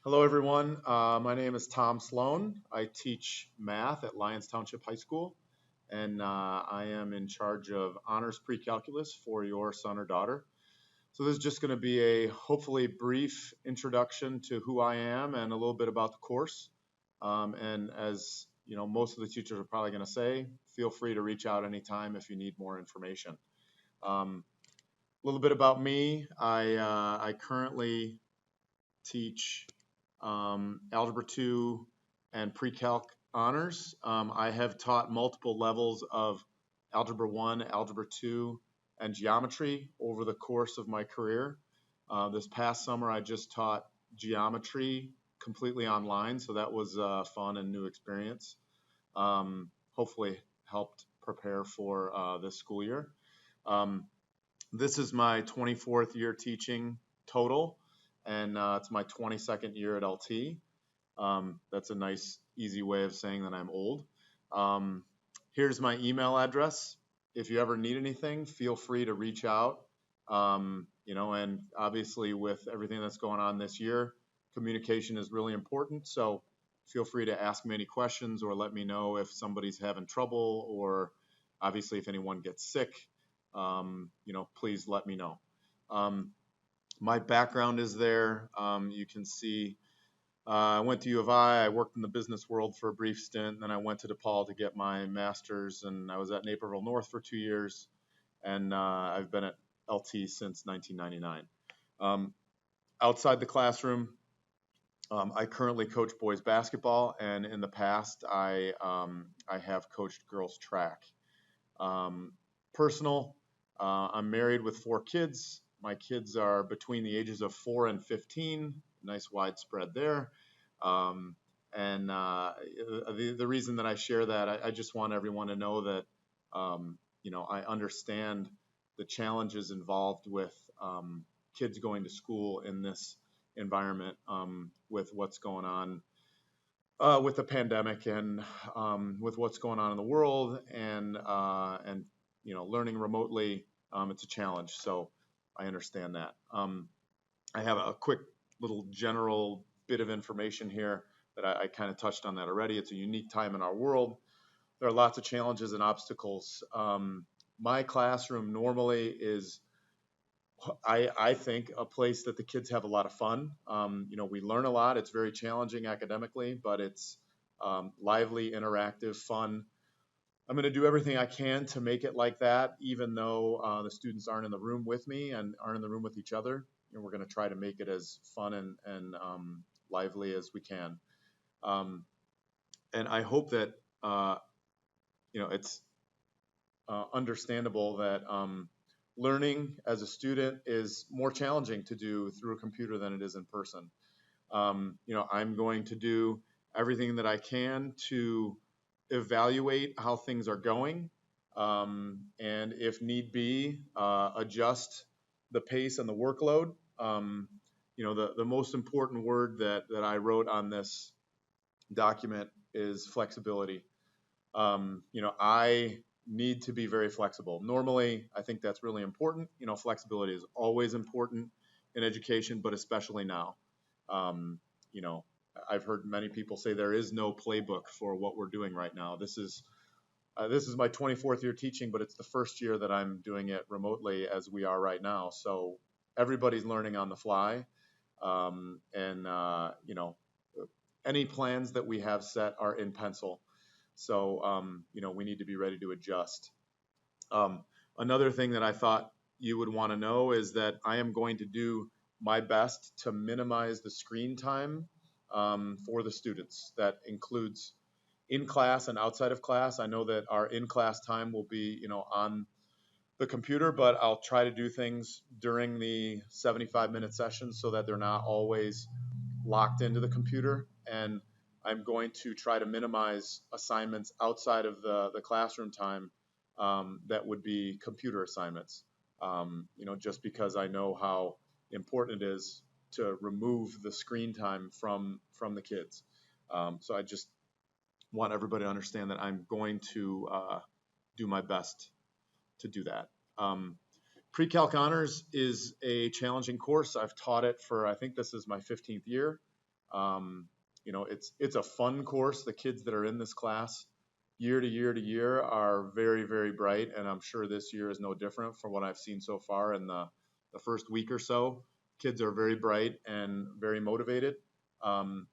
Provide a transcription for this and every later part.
Hello, everyone. My name is Tom Sloan. I teach math at Lyons Township High School, and I am in charge of honors pre-calculus for your son or daughter. So this is just going to be a hopefully brief introduction to who I am and a little bit about the course. And as you know, most of the teachers are probably going to say, feel free to reach out anytime if you need more information. A little bit about me. I currently teach Algebra 2 and Pre-Calc honors. I have taught multiple levels of Algebra 1, Algebra 2, and Geometry over the course of my career. This past summer, I just taught Geometry completely online, so that was a fun and new experience. Hopefully helped prepare for this school year. This is my 24th year teaching total, and it's my 22nd year at LT. That's a nice, easy way of saying that I'm old. Here's my email address. If you ever need anything, feel free to reach out. And obviously with everything that's going on this year, communication is really important. So feel free to ask me any questions or let me know if somebody's having trouble, or obviously if anyone gets sick, please let me know. My background is there. You can see I went to U of I worked in the business world for a brief stint, then I went to DePaul to get my master's, and I was at Naperville North for 2 years, and I've been at LT since 1999. Outside the classroom, I currently coach boys basketball, and in the past, I have coached girls track. Personal, I'm married with 4 kids. My kids are between the ages of 4 and 15. Nice widespread there. The reason that I share that, I just want everyone to know that, I understand the challenges involved with kids going to school in this environment, with what's going on with the pandemic and with what's going on in the world, and learning remotely. It's a challenge, so I understand that. I have a quick little general bit of information here that I kind of touched on that already. It's a unique time in our world. There are lots of challenges and obstacles. My classroom normally is, I think, a place that the kids have a lot of fun. We learn a lot. It's very challenging academically, but it's lively, interactive, fun. I'm going to do everything I can to make it like that, even though the students aren't in the room with me and aren't in the room with each other. We're going to try to make it as fun and lively as we can. And I hope that it's understandable that learning as a student is more challenging to do through a computer than it is in person. I'm going to do everything that I can to evaluate how things are going, and if need be, adjust the pace and the workload. The most important word that I wrote on this document is flexibility. I need to be very flexible. Normally, I think that's really important. Flexibility is always important in education, but especially now. I've heard many people say there is no playbook for what we're doing right now. This is my 24th year teaching, but it's the first year that I'm doing it remotely as we are right now. So everybody's learning on the fly. Any plans that we have set are in pencil. So, we need to be ready to adjust. Another thing that I thought you would want to know is that I am going to do my best to minimize the screen time for the students. That includes in class and outside of class. I know that our in-class time will be, on the computer, but I'll try to do things during the 75-minute sessions so that they're not always locked into the computer. And I'm going to try to minimize assignments outside of the classroom time that would be computer assignments, just because I know how important it is to remove the screen time from the kids. So I just want everybody to understand that I'm going to do my best to do that. Pre-Calc Honors is a challenging course. I've taught it for, I think this is my 15th year. It's a fun course. The kids that are in this class year to year to year are very, very bright, and I'm sure this year is no different from what I've seen so far in the first week or so. Kids are very bright and very motivated.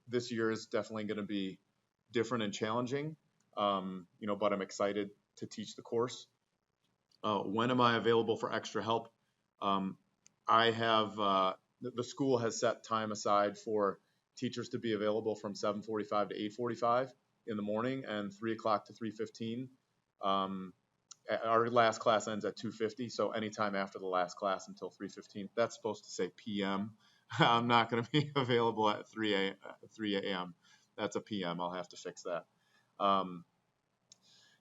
This year is definitely going to be different and challenging, but I'm excited to teach the course. When am I available for extra help? I have the school has set time aside for teachers to be available from 7:45 to 8:45 in the morning and 3 o'clock to 3:15. Our last class ends at 2:50, so anytime after the last class until 3:15. That's supposed to say p.m. I'm not going to be available at 3 a.m. That's a p.m. I'll have to fix that.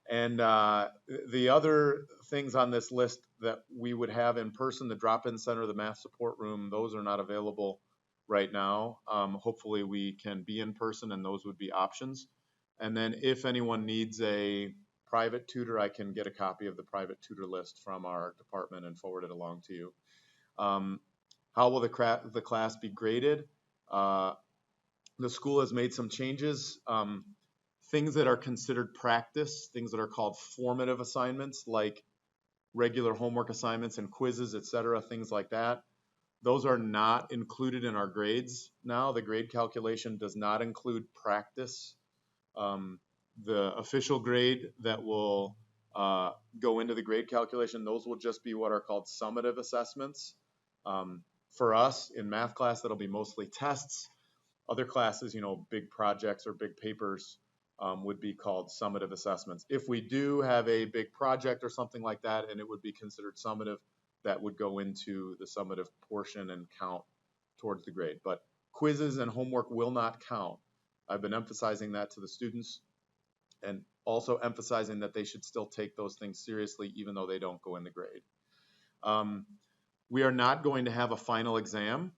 And the other things on this list that we would have in person, the drop-in center, the math support room, those are not available right now. Hopefully we can be in person, and those would be options. And then if anyone needs a private tutor, I can get a copy of the private tutor list from our department and forward it along to you. How will the class be graded? The school has made some changes. Things that are considered practice, things that are called formative assignments, like regular homework assignments and quizzes, etc., things like that. Those are not included in our grades now. The grade calculation does not include practice. The official grade that will go into the grade calculation, those will just be what are called summative assessments. For us in math class, that'll be mostly tests. Other classes, big projects or big papers, would be called summative assessments. If we do have a big project or something like that, and it would be considered summative, that would go into the summative portion and count towards the grade. But quizzes and homework will not count. I've been emphasizing that to the students, and also emphasizing that they should still take those things seriously even though they don't go in the grade. We are not going to have a final exam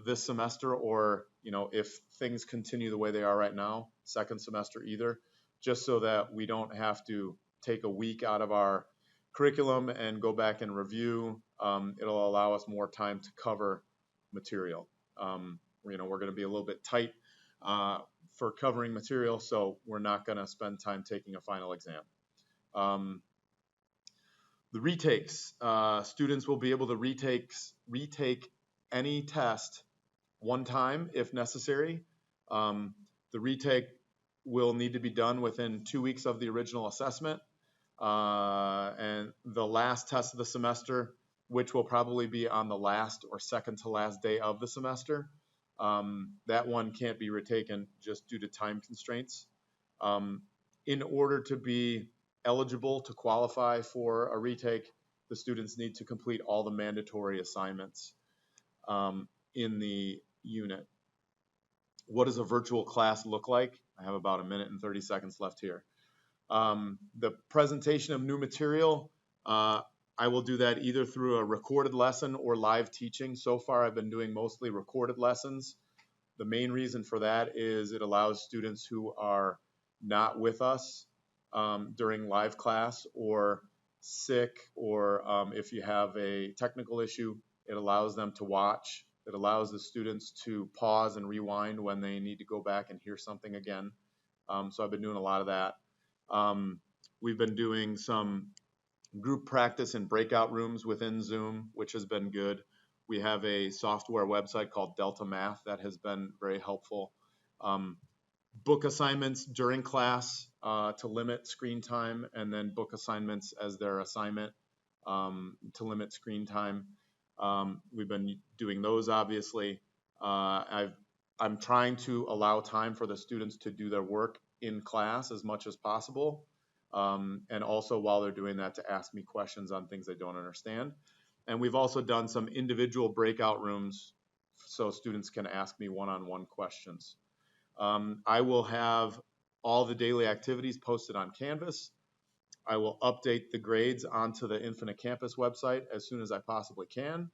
this semester, or if things continue the way they are right now, second semester either, just so that we don't have to take a week out of our curriculum and go back and review. It'll allow us more time to cover material. We're going to be a little bit tight for covering material, so we're not going to spend time taking a final exam. The retakes, students will be able to retake any test one time if necessary. The retake will need to be done within 2 weeks of the original assessment. And the last test of the semester, which will probably be on the last or second to last day of the semester, that one can't be retaken just due to time constraints. In order to be eligible to qualify for a retake, the students need to complete all the mandatory assignments in the unit. What does a virtual class look like? I have about 1 minute and 30 seconds left here. The presentation of new material, I will do that either through a recorded lesson or live teaching. So far, I've been doing mostly recorded lessons. The main reason for that is it allows students who are not with us during live class or sick, or if you have a technical issue, it allows them to watch. It allows the students to pause and rewind when they need to go back and hear something again. So I've been doing a lot of that. We've been doing some group practice in breakout rooms within Zoom, which has been good. We have a software website called Delta Math that has been very helpful. Book assignments during class to limit screen time, and then book assignments as their assignment to limit screen time. We've been doing those, obviously. I'm trying to allow time for the students to do their work in class as much as possible, and also while they're doing that to ask me questions on things they don't understand. And we've also done some individual breakout rooms so students can ask me one-on-one questions. I will have all the daily activities posted on Canvas. I will update the grades onto the Infinite Campus website as soon as I possibly can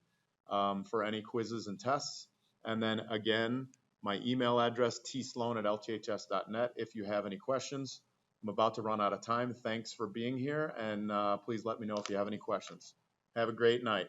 for any quizzes and tests. And then again, my email address, tsloan@lths.net, if you have any questions. I'm about to run out of time. Thanks for being here, and please let me know if you have any questions. Have a great night.